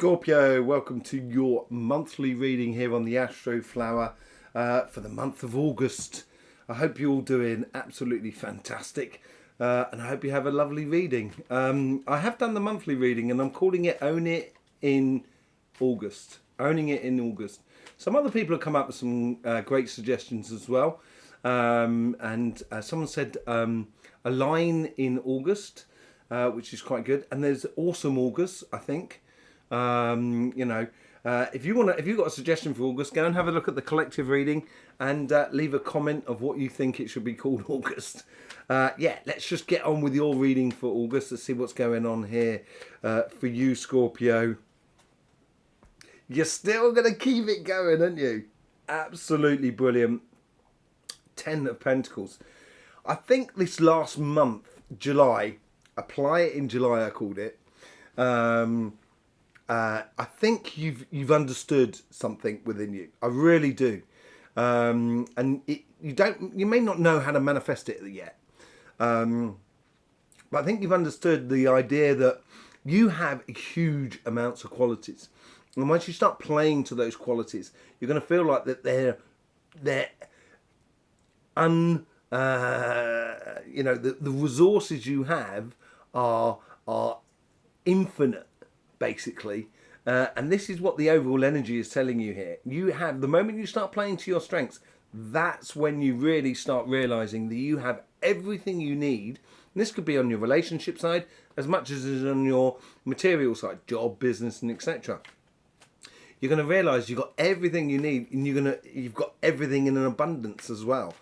Scorpio, welcome to your monthly reading here on the Astroflower for the month of August. I hope you're all doing absolutely fantastic and I hope you have a lovely reading. I have done the monthly reading and I'm calling it Own It in August. Owning It in August. Some other people have come up with some great suggestions as well. And someone said a line in August, which is quite good. And there's Awesome August, I think. If you've got a suggestion for August, go and have a look at the collective reading and leave a comment of what you think it should be called August. Let's just get on with your reading for August. Let's see what's going on here for you, Scorpio. You're still going to keep it going, aren't you? Absolutely brilliant. 10 of Pentacles. I think this last month, July, apply it in July, I called it. I think you've understood something within you. I really do, you may not know how to manifest it yet, but I think you've understood the idea that you have huge amounts of qualities, and once you start playing to those qualities, you're going to feel like that the resources you have are infinite. Basically, and this is what the overall energy is telling you here. You have, the moment you start playing to your strengths, that's when you really start realizing that you have everything you need. And this could be on your relationship side as much as it is on your material side, job, business, and etc. You're going to realize you've got everything you need, and you've got everything in an abundance as well.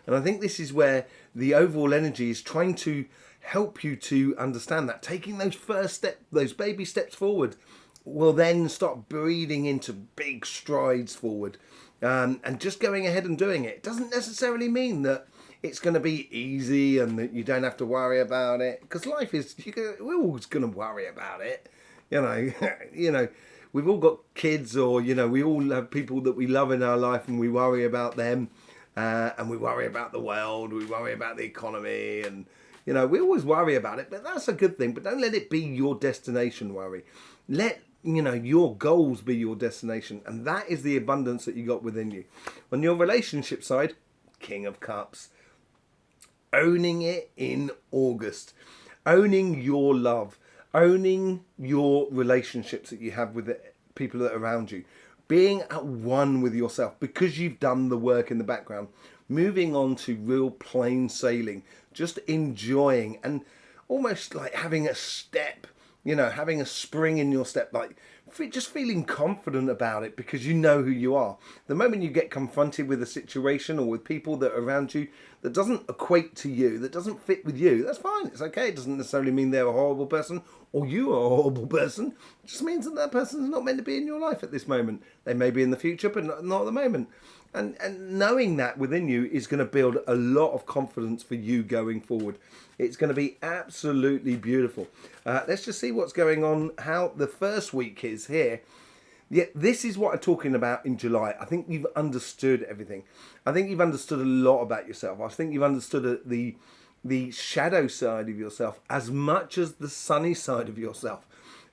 And I think this is where the overall energy is trying to help you to understand that taking those first steps, those baby steps forward, will then start breeding into big strides forward. And just going ahead and doing it doesn't necessarily mean that it's going to be easy and that you don't have to worry about it, because life is, we're always going to worry about it. We've all got kids, or we all have people that we love in our life, and we worry about them, and we worry about the world, we worry about the economy, and we always worry about it, but that's a good thing. But don't let it be your destination worry. Let, your goals be your destination. And that is the abundance that you got within you. On your relationship side, King of Cups. Owning it in August. Owning your love. Owning your relationships that you have with the people that are around you. Being at one with yourself because you've done the work in the background. Moving on to real plain sailing, just enjoying and almost like having a step, having a spring in your step, like just feeling confident about it because you know who you are. The moment you get confronted with a situation or with people that are around you that doesn't equate to you, that doesn't fit with you, that's fine. It's okay. It doesn't necessarily mean they're a horrible person or you are a horrible person. It just means that that person's not meant to be in your life at this moment. They may be in the future, but not at the moment. And knowing that within you is going to build a lot of confidence for you going forward. It's going to be absolutely beautiful. Let's just see what's going on, how the first week is here. Yeah, this is what I'm talking about in July. I think you've understood everything. I think you've understood a lot about yourself. I think you've understood the shadow side of yourself as much as the sunny side of yourself.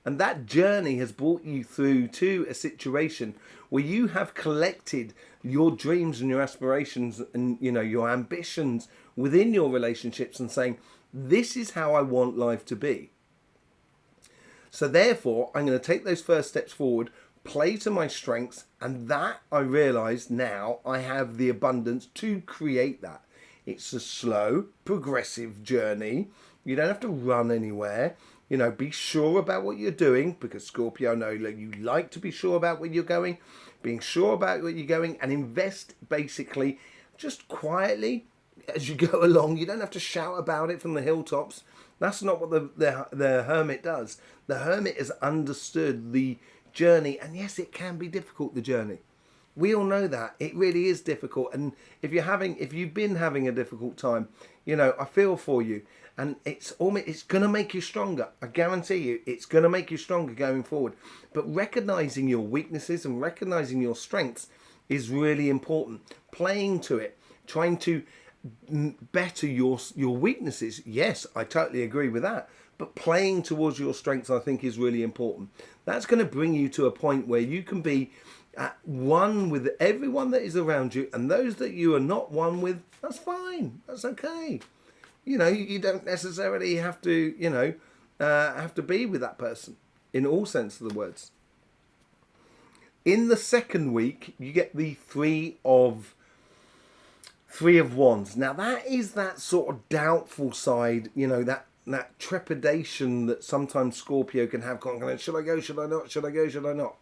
And that journey has brought you through to a situation where you have collected your dreams and your aspirations and your ambitions within your relationships and saying, this is how I want life to be. So therefore, I'm going to take those first steps forward, play to my strengths, and that I realise now I have the abundance to create that. It's a slow, progressive journey. You don't have to run anywhere. Be sure about what you're doing, because Scorpio, I know you like to be sure about where you're going, being sure about where you're going, and invest basically just quietly as you go along. You don't have to shout about it from the hilltops. That's not what the hermit does. The hermit has understood the journey, and yes, it can be difficult, the journey. We all know that. It really is difficult. And if you've been having a difficult time, I feel for you. And it's going to make you stronger. I guarantee you, it's going to make you stronger going forward. But recognizing your weaknesses and recognizing your strengths is really important. Playing to it, trying to better your weaknesses. Yes, I totally agree with that. But playing towards your strengths, I think, is really important. That's going to bring you to a point where you can be at one with everyone that is around you, and those that you are not one with, that's fine. That's okay. You don't necessarily have to, have to be with that person in all sense of the words. In the second week, you get the Three of Wands. Now that is that sort of doubtful side, that trepidation that sometimes Scorpio can have. Should I go? Should I not? Should I go? Should I not?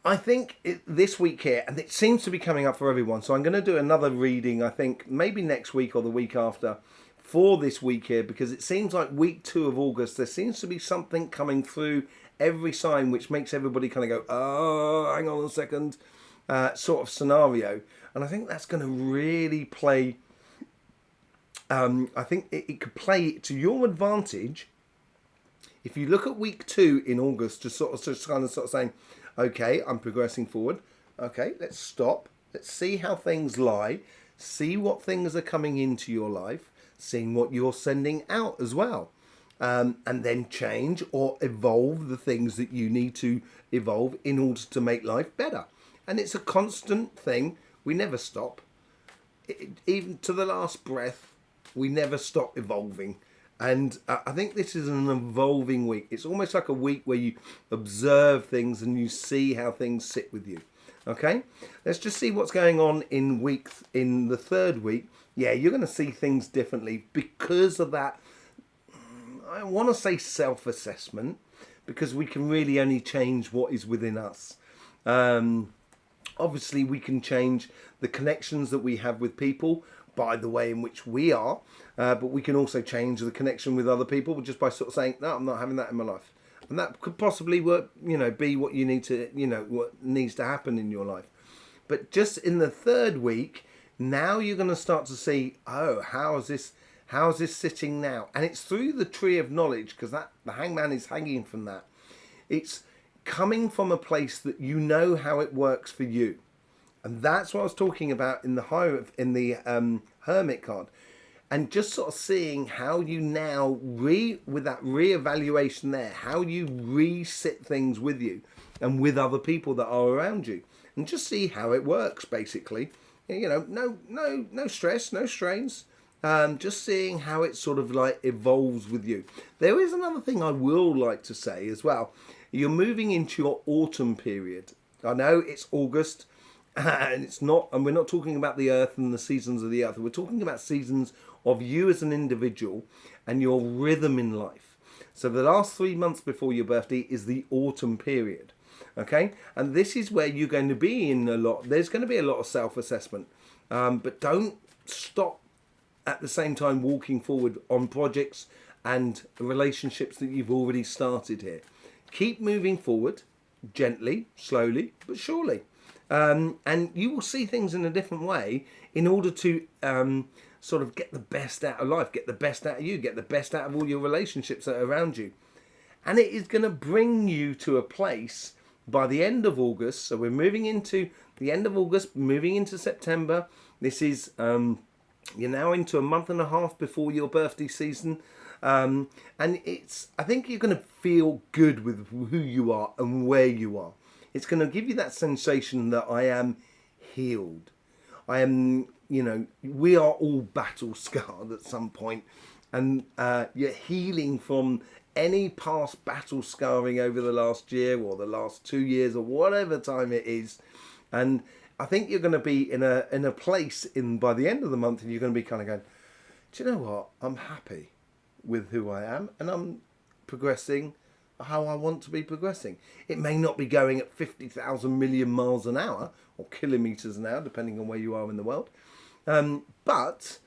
I think this week here, and it seems to be coming up for everyone, so I'm going to do another reading, I think, maybe next week or the week after, for this week here, because it seems like week 2 of August, there seems to be something coming through every sign, which makes everybody kind of go, oh, hang on a second, sort of scenario. And I think that's going to really play, I think it could play to your advantage if you look at week 2 in August, just kind of saying, okay, I'm progressing forward. Okay, let's stop. Let's see how things lie. See what things are coming into your life. Seeing what you're sending out as well. And then change or evolve the things that you need to evolve in order to make life better. And it's a constant thing. We never stop. Even to the last breath, we never stop evolving. And I think this is an evolving week. It's almost like a week where you observe things and you see how things sit with you. Okay, let's just see what's going on in the third week. Yeah, you're going to see things differently because of that. I want to say self-assessment, because we can really only change what is within us. Obviously, we can change the connections that we have with people by the way in which we are, but we can also change the connection with other people just by sort of saying, no, I'm not having that in my life. And that could possibly work, be what you need to, what needs to happen in your life. But just in the third week, now you're going to start to see, oh, how is this sitting now? And it's through the tree of knowledge, because the hangman is hanging from that. It's coming from a place that you know how it works for you. And that's what I was talking about in the Hermit card. And just sort of seeing how you now, with that re-evaluation there, how you resit things with you and with other people that are around you. And just see how it works, basically. No stress, no strains. Just seeing how it sort of like evolves with you. There is another thing I will like to say as well. You're moving into your autumn period. I know it's August. And we're not talking about the earth and the seasons of the earth. We're talking about seasons of you as an individual and your rhythm in life. So the last 3 months before your birthday is the autumn period. Okay? And this is where you're going to be there's going to be a lot of self-assessment. But don't stop at the same time walking forward on projects and relationships that you've already started here. Keep moving forward, gently, slowly, but surely. And you will see things in a different way in order to sort of get the best out of life, get the best out of you, get the best out of all your relationships that are around you. And it is going to bring you to a place by the end of August. So we're moving into the end of August, moving into September. This is, you're now into a month and a half before your birthday season. And I think you're going to feel good with who you are and where you are. It's going to give you that sensation that I am healed. I am, we are all battle scarred at some point. And you're healing from any past battle scarring over the last year or the last 2 years or whatever time it is. And I think you're going to be in a place by the end of the month, and you're going to be kind of going, do you know what? I'm happy with who I am, and I'm progressing how I want to be progressing. It may not be going at 50,000 million miles an hour or kilometers an hour, depending on where you are in the world. But,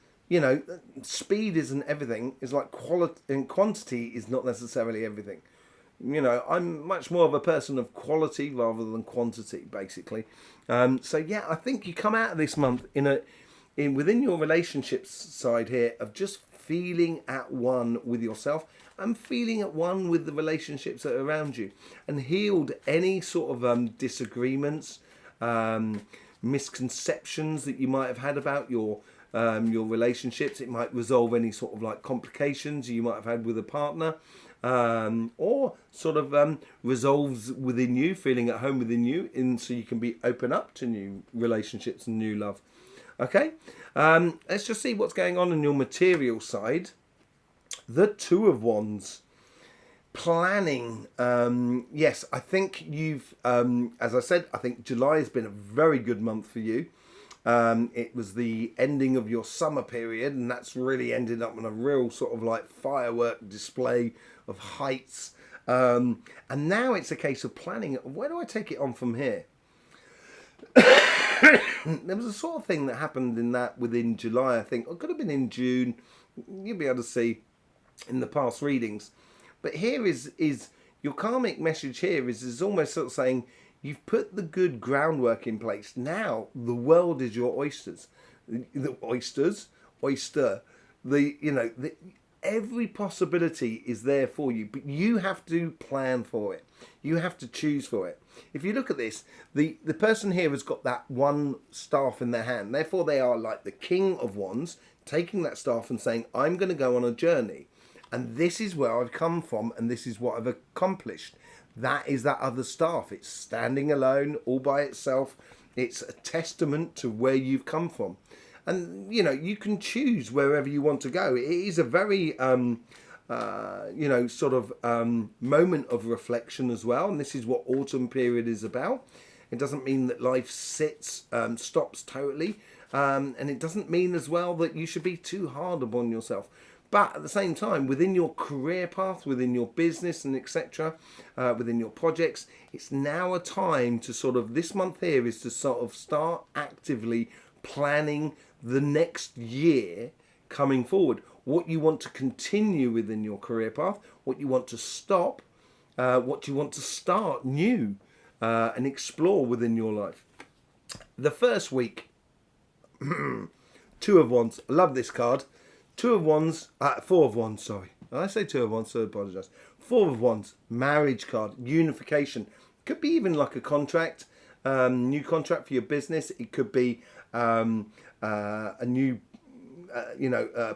speed isn't everything. It's like quality and quantity is not necessarily everything. I'm much more of a person of quality rather than quantity, basically. So yeah, I think you come out of this month within your relationships side here of just feeling at one with yourself and feeling at one with the relationships that are around you, and healed any sort of disagreements, misconceptions that you might have had about your your relationships. It might resolve any sort of like complications you might have had with a partner, or sort of resolves within you, feeling at home within you, so you can be open up to new relationships and new love. Okay, let's just see what's going on your material side. The Two of Wands. Planning. Yes, I think you've, as I said, I think July has been a very good month for you. It was the ending of your summer period, and that's really ended up in a real sort of like firework display of heights. And now it's a case of planning. Where do I take it on from here? There was a sort of thing that happened in that within July, I think. It could have been in June. You'll be able to see in the past readings. But here is your karmic message here is almost sort of saying you've put the good groundwork in place. Now the world is your oysters. The oyster. Every possibility is there for you, but you have to plan for it. You have to choose for it. If you look at this, the person here has got that one staff in their hand. Therefore, they are like the King of Wands, taking that staff and saying, I'm going to go on a journey. And this is where I've come from, and this is what I've accomplished. That is that other staff. It's standing alone, all by itself. It's a testament to where you've come from. And, you can choose wherever you want to go. It is a very, moment of reflection as well. And this is what autumn period is about. It doesn't mean that life stops totally. And it doesn't mean as well that you should be too hard upon yourself. But at the same time, within your career path, within your business and etc., within your projects, it's now a time to this month here is to sort of start actively planning the next year coming forward. What you want to continue within your career path, what you want to stop, what you want to start new and explore within your life. The first week, Two of Wands. I love this card. Four of Wands, sorry. I say Two of Wands, so I apologise. Four of Wands, marriage card, unification. Could be even like a contract, new contract for your business. It could be a new,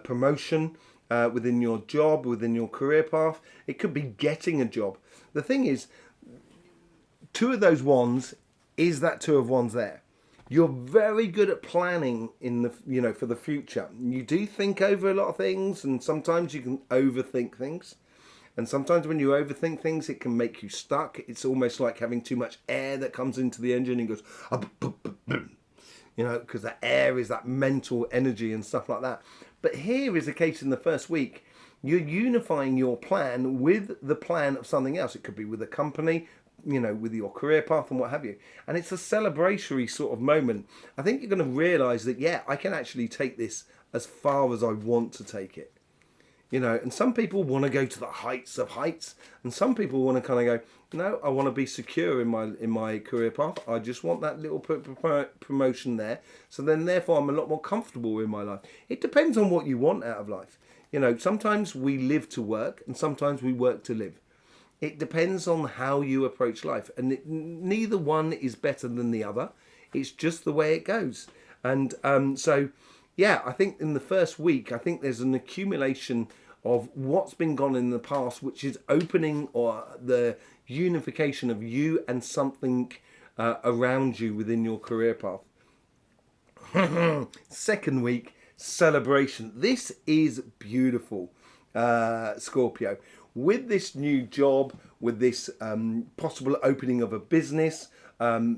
promotion within your job, within your career path. It could be getting a job. The thing is, Two of those wands is that Two of Wands there. You're very good at planning for the future. You do think over a lot of things, and sometimes you can overthink things. And sometimes when you overthink things, it can make you stuck. It's almost like having too much air that comes into the engine and goes, because that air is that mental energy and stuff like that. But here is a case in the first week. You're unifying your plan with the plan of something else. It could be with a company, with your career path and what have you. And it's a celebratory sort of moment. I think you're going to realise that, I can actually take this as far as I want to take it. And some people want to go to the heights of heights, and some people want to kind of go, no, I want to be secure in my career path. I just want that little promotion there. So then therefore I'm a lot more comfortable in my life. It depends on what you want out of life. Sometimes we live to work and sometimes we work to live. It depends on how you approach life, and neither one is better than the other. It's just the way it goes. And I think in the first week, I think there's an accumulation of what's been gone in the past, which is opening or the unification of you and something around you within your career path. Second week, celebration. This is beautiful, Scorpio. With this new job, with this possible opening of a business,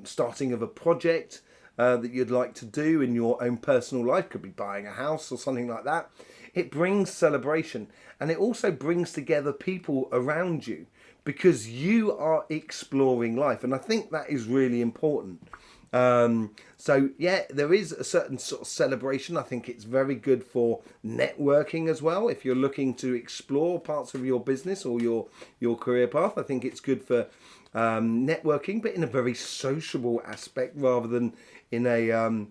starting of a project that you'd like to do in your own personal life, could be buying a house or something like that, it brings celebration. And it also brings together people around you because you are exploring life. And I think that is really important. There is a certain sort of celebration. I think it's very good for networking as well. If you're looking to explore parts of your business or your career path, I think it's good for networking, but in a very sociable aspect rather than in a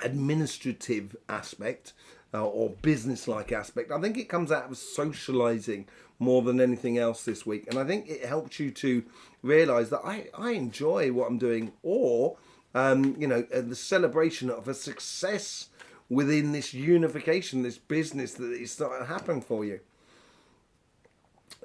administrative aspect. or business-like aspect. I think it comes out of socializing more than anything else this week. And I think it helps you to realize that I enjoy what I'm doing, or, the celebration of a success within this unification, this business that is starting to happen for you.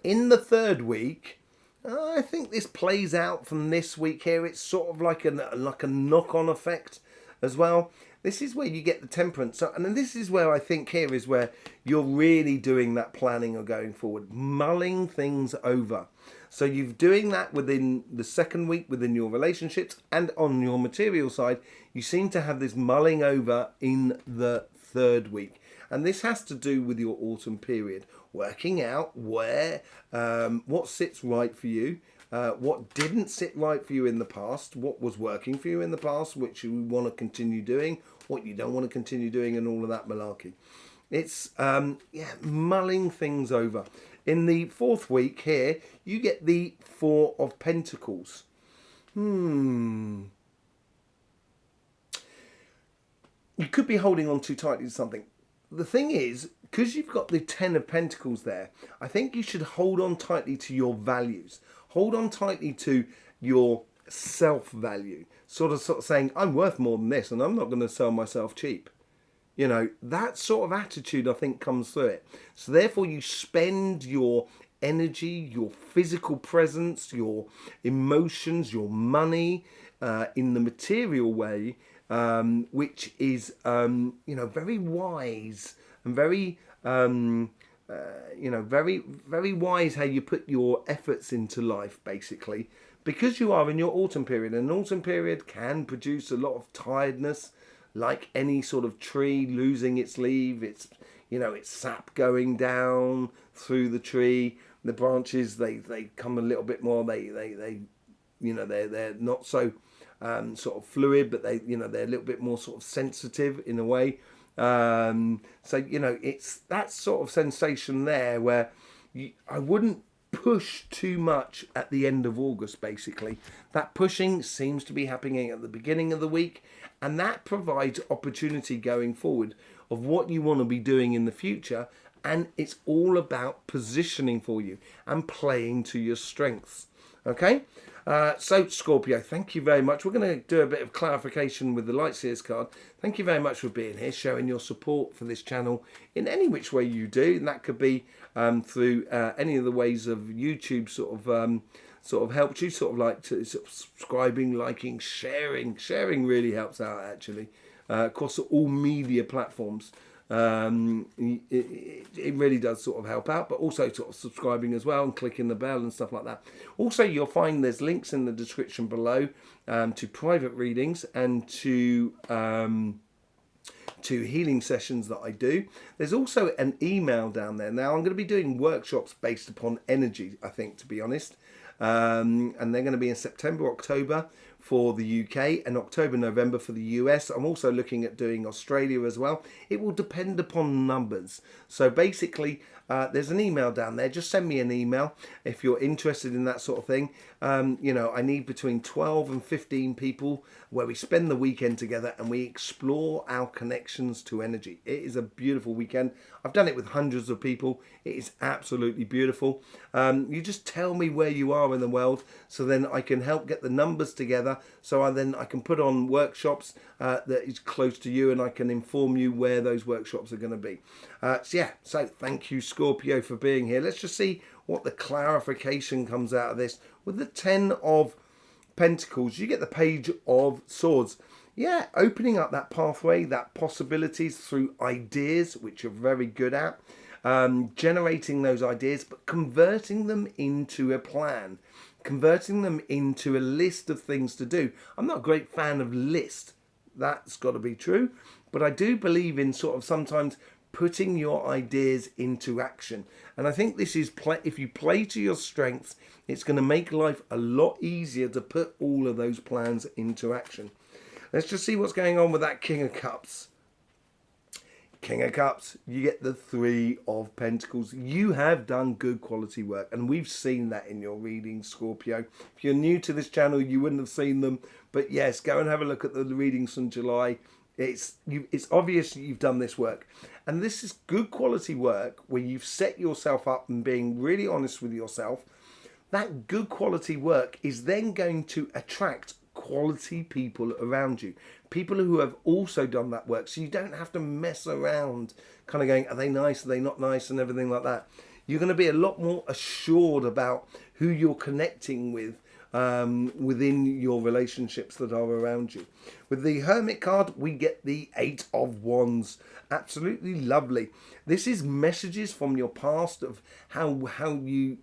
In the third week, I think this plays out from this week here. It's sort of like a knock-on effect as well. This is where you get the temperance. So, and then this is where I think here is where you're really doing that planning or going forward, mulling things over. So you're doing that within the second week, within your relationships, and on your material side, you seem to have this mulling over in the third week. And this has to do with your autumn period, working out where, what sits right for you, what didn't sit right for you in the past, what was working for you in the past, which you want to continue doing, what you don't want to continue doing, and all of that malarkey. It's, mulling things over. In the fourth week here, you get the Four of Pentacles. You could be holding on too tightly to something. The thing is, because you've got the Ten of Pentacles there, I think you should hold on tightly to your values. Hold on tightly to your self-value. Sort of saying, I'm worth more than this, and I'm not going to sell myself cheap. You know, that sort of attitude, I think, comes through it. So therefore, you spend your energy, your physical presence, your emotions, your money in the material way, which is, very wise and very, very wise how you put your efforts into life, basically, because you are in your autumn period. And an autumn period can produce a lot of tiredness, like any sort of tree losing its leaf. It's, it's sap going down through the tree. The branches, they come a little bit more, they're not so sort of fluid, but they're a little bit more sort of sensitive in a way. It's that sort of sensation there where I wouldn't push too much at the end of August, basically. That pushing seems to be happening at the beginning of the week, and that provides opportunity going forward of what you want to be doing in the future, and it's all about positioning for you and playing to your strengths. Okay? So, Scorpio, thank you very much. We're going to do a bit of clarification with the Light Seers card. Thank you very much for being here, showing your support for this channel in any which way you do. And that could be through any of the ways of YouTube sort of helped you, sort of subscribing, liking, sharing. Sharing really helps out, actually, across all media platforms. It really does sort of help out, but also sort of subscribing as well and clicking the bell and stuff like that. Also, you'll find there's links in the description below to private readings and to healing sessions that I do. There's also an email down there. Now, I'm going to be doing workshops based upon energy, I think, to be honest. And they're going to be in September, October for the UK, and October, November for the US. I'm also looking at doing Australia as well. It will depend upon numbers. So basically, there's an email down there. Just send me an email if you're interested in that sort of thing. I need between 12 and 15 people where we spend the weekend together and we explore our connections to energy. It is a beautiful weekend. I've done it with hundreds of people. It is absolutely beautiful. You just tell me where you are in the world, so then I can help get the numbers together, so I can put on workshops that is close to you, and I can inform you where those workshops are going to be. So thank you, Scorpio, for being here. Let's just see what the clarification comes out of this. With the Ten of Pentacles, you get the Page of Swords. Yeah, opening up that pathway, that possibilities through ideas, which you're very good at. Generating those ideas, but converting them into a plan. Converting them into a list of things to do. I'm not a great fan of list. That's got to be true. But I do believe in sort of sometimes putting your ideas into action. And I think this is, if you play to your strengths, it's going to make life a lot easier to put all of those plans into action. Let's just see what's going on with that King of Cups. King of Cups, you get the Three of Pentacles. You have done good quality work, and we've seen that in your readings, Scorpio. If you're new to this channel, you wouldn't have seen them, but yes, go and have a look at the readings from July. It's obvious you've done this work, and this is good quality work where you've set yourself up and being really honest with yourself. That good quality work is then going to attract quality people around you, people who have also done that work, so you don't have to mess around kind of going, are they nice, are they not nice, and everything like that. You're going to be a lot more assured about who you're connecting with within your relationships that are around you. With the Hermit card, we get the Eight of Wands. Absolutely lovely. This is messages from your past of how you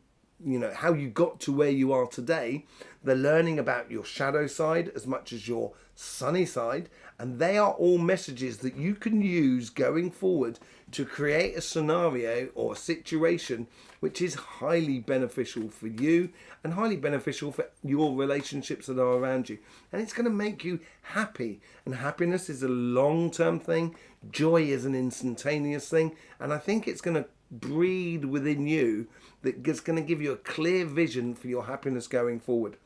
how you got to where you are today. They're learning about your shadow side as much as your sunny side, and they are all messages that you can use going forward to create a scenario or a situation which is highly beneficial for you and highly beneficial for your relationships that are around you. And it's going to make you happy. And happiness is a long-term thing. Joy is an instantaneous thing. And I think it's going to breed within you that's going to give you a clear vision for your happiness going forward.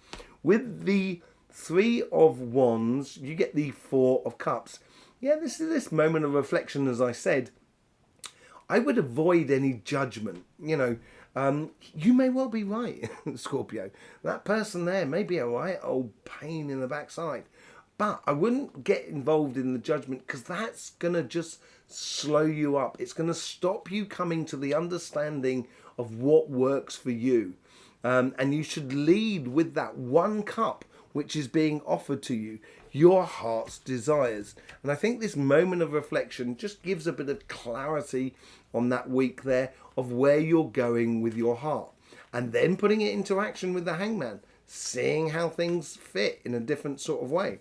With the Three of Wands, you get the Four of Cups. Yeah, this is this moment of reflection, as I said. I would avoid any judgment. You may well be right, Scorpio. That person there may be a right old pain in the backside. But I wouldn't get involved in the judgment, because that's going to just slow you up. It's going to stop you coming to the understanding of what works for you. And you should lead with that one cup which is being offered to you, your heart's desires. And I think this moment of reflection just gives a bit of clarity on that week there of where you're going with your heart. And then putting it into action with the Hangman, seeing how things fit in a different sort of way.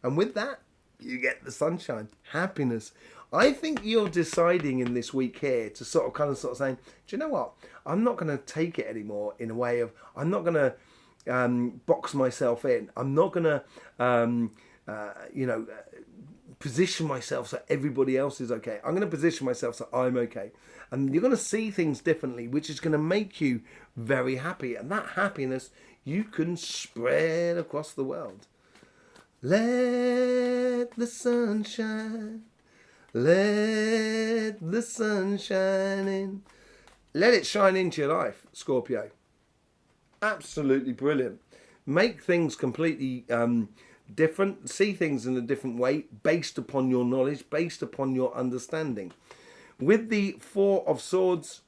And with that, you get the sunshine, happiness. I think you're deciding in this week here to sort of saying, do you know what? I'm not going to take it anymore in a way of, I'm not going to box myself in. I'm not going to, position myself so everybody else is okay. I'm going to position myself so I'm okay. And you're going to see things differently, which is going to make you very happy. And that happiness you can spread across the world. Let the sun shine. Let the sun shine in. Let it shine into your life, Scorpio. Absolutely brilliant. Make things completely different. See things in a different way based upon your knowledge, based upon your understanding. With the Four of Swords,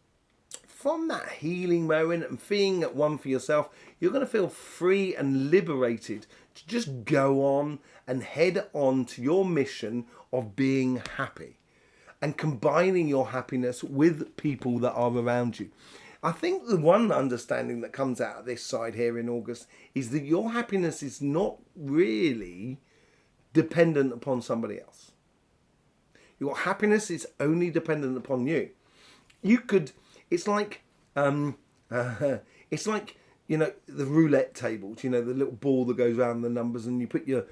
from that healing moment and feeling at one for yourself, you're going to feel free and liberated to just go on and head on to your mission of being happy and combining your happiness with people that are around you. I think the one understanding that comes out of this side here in August is that your happiness is not really dependent upon somebody else. Your happiness is only dependent upon you. It's like the roulette tables, the little ball that goes around the numbers, and you put your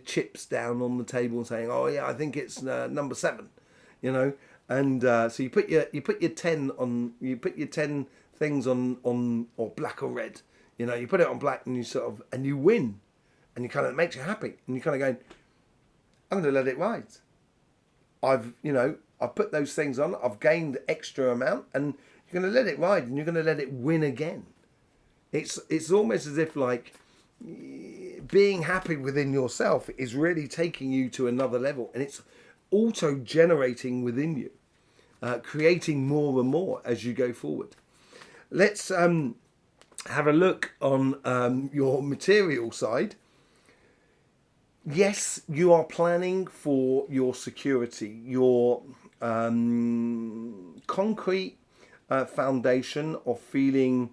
chips down on the table and saying, oh yeah, I think it's number 7, and so you put your 10 on, you put your 10 things on or black or red, you put it on black, and and you win, and it makes you happy, and you going, I'm going to let it ride. I've put those things on, I've gained extra amount, and you're going to let it ride, and you're going to let it win again. It's almost as if like being happy within yourself is really taking you to another level, and it's auto-generating within you, creating more and more as you go forward. Let's have a look on your material side. Yes, you are planning for your security, your concrete foundation of feeling,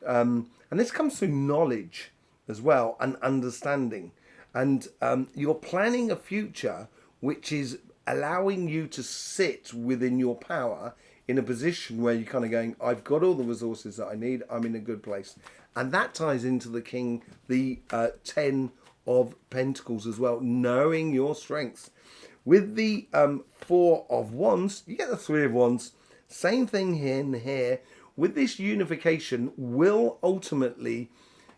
and this comes through knowledge as well and understanding. And you're planning a future which is allowing you to sit within your power in a position where you're going, I've got all the resources that I need, I'm in a good place. And that ties into the 10 of Pentacles as well, knowing your strengths. With the 4 of Wands, you get the 3 of Wands. Same thing here and here. With this unification will ultimately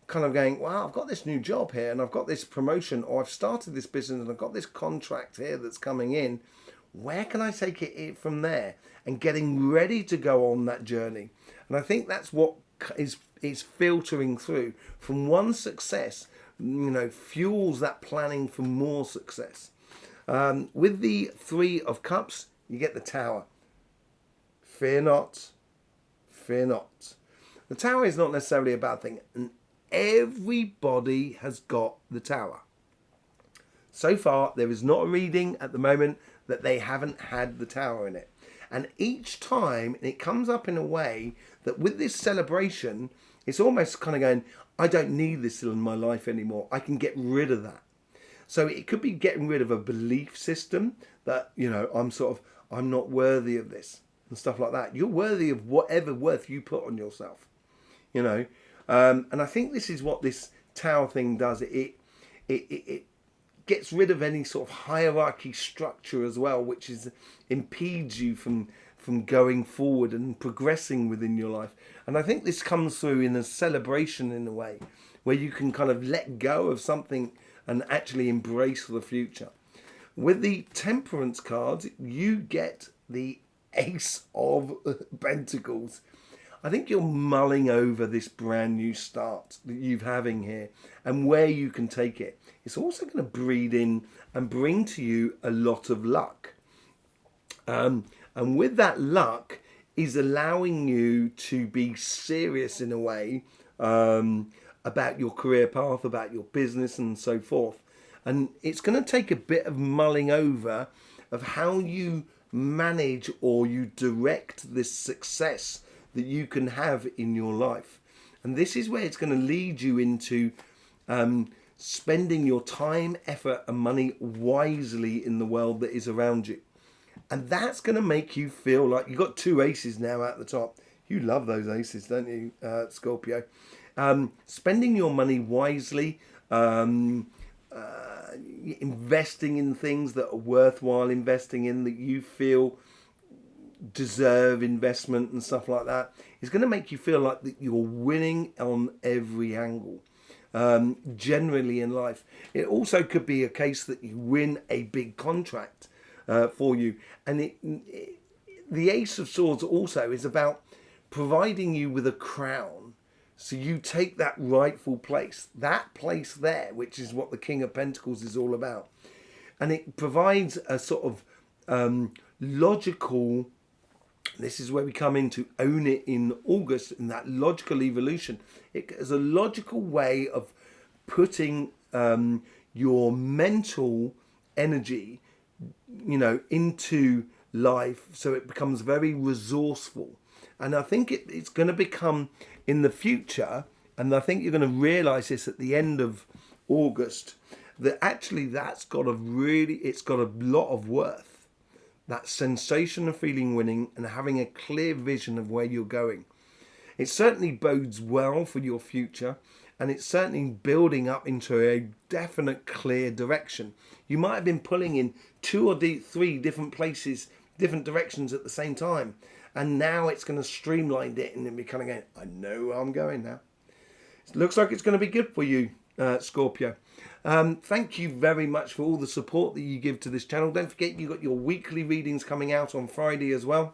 kind of going, wow, I've got this new job here and I've got this promotion, or I've started this business and I've got this contract here that's coming in. Where can I take it from there? And getting ready to go on that journey. And I think that's what is filtering through from one success, fuels that planning for more success. With the Three of Cups, you get the Tower. Fear not, fear not. The Tower is not necessarily a bad thing, and everybody has got the Tower. So far, there is not a reading at the moment that they haven't had the Tower in it. And each time it comes up in a way that with this celebration, it's almost kind of going, I don't need this in my life anymore. I can get rid of that. So it could be getting rid of a belief system that, I'm not worthy of this and stuff like that. You're worthy of whatever worth you put on yourself, And I think this is what this Tower thing does. It gets rid of any sort of hierarchy structure as well, which impedes you from going forward and progressing within your life. And I think this comes through in a celebration in a way where you can kind of let go of something and actually embrace the future. With the Temperance cards, you get the Ace of Pentacles. I think you're mulling over this brand new start that you're having here and where you can take it. It's also going to breed in and bring to you a lot of luck. And with that luck is allowing you to be serious in a way about your career path, about your business and so forth. And it's going to take a bit of mulling over of how you manage or you direct this success that you can have in your life. And this is where it's going to lead you into spending your time, effort and money wisely in the world that is around you. And that's going to make you feel like you've got two aces now at the top. You love those aces, don't you, Scorpio? Spending your money wisely, investing in things that are worthwhile investing in, that you feel deserve investment and stuff like that, is going to make you feel like that you're winning on every angle. Generally in life, it also could be a case that you win a big contract for you, and the Ace of Swords also is about providing you with a crown, so you take that rightful place, that place there, which is what the King of Pentacles is all about. And it provides a sort of logical, this is where we come into Own It in August, in that logical evolution. It is a logical way of putting your mental energy, into life, so it becomes very resourceful. And I think it's going to become in the future, and I think you're going to realize this at the end of August, that actually it's got a lot of worth. That sensation of feeling winning and having a clear vision of where you're going. It certainly bodes well for your future, and it's certainly building up into a definite clear direction. You might have been pulling in 2 or 3 different places, different directions at the same time, and now it's going to streamline it and then be kind of going, I know where I'm going now. It looks like it's going to be good for you, Scorpio. Thank you very much for all the support that you give to this channel. Don't forget, you've got your weekly readings coming out on Friday as well.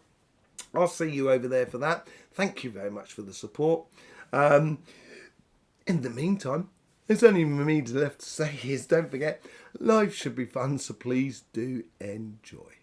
I'll see you over there for that. Thank you very much for the support. In the meantime, there's only me left to say is, don't forget, life should be fun, so please do enjoy.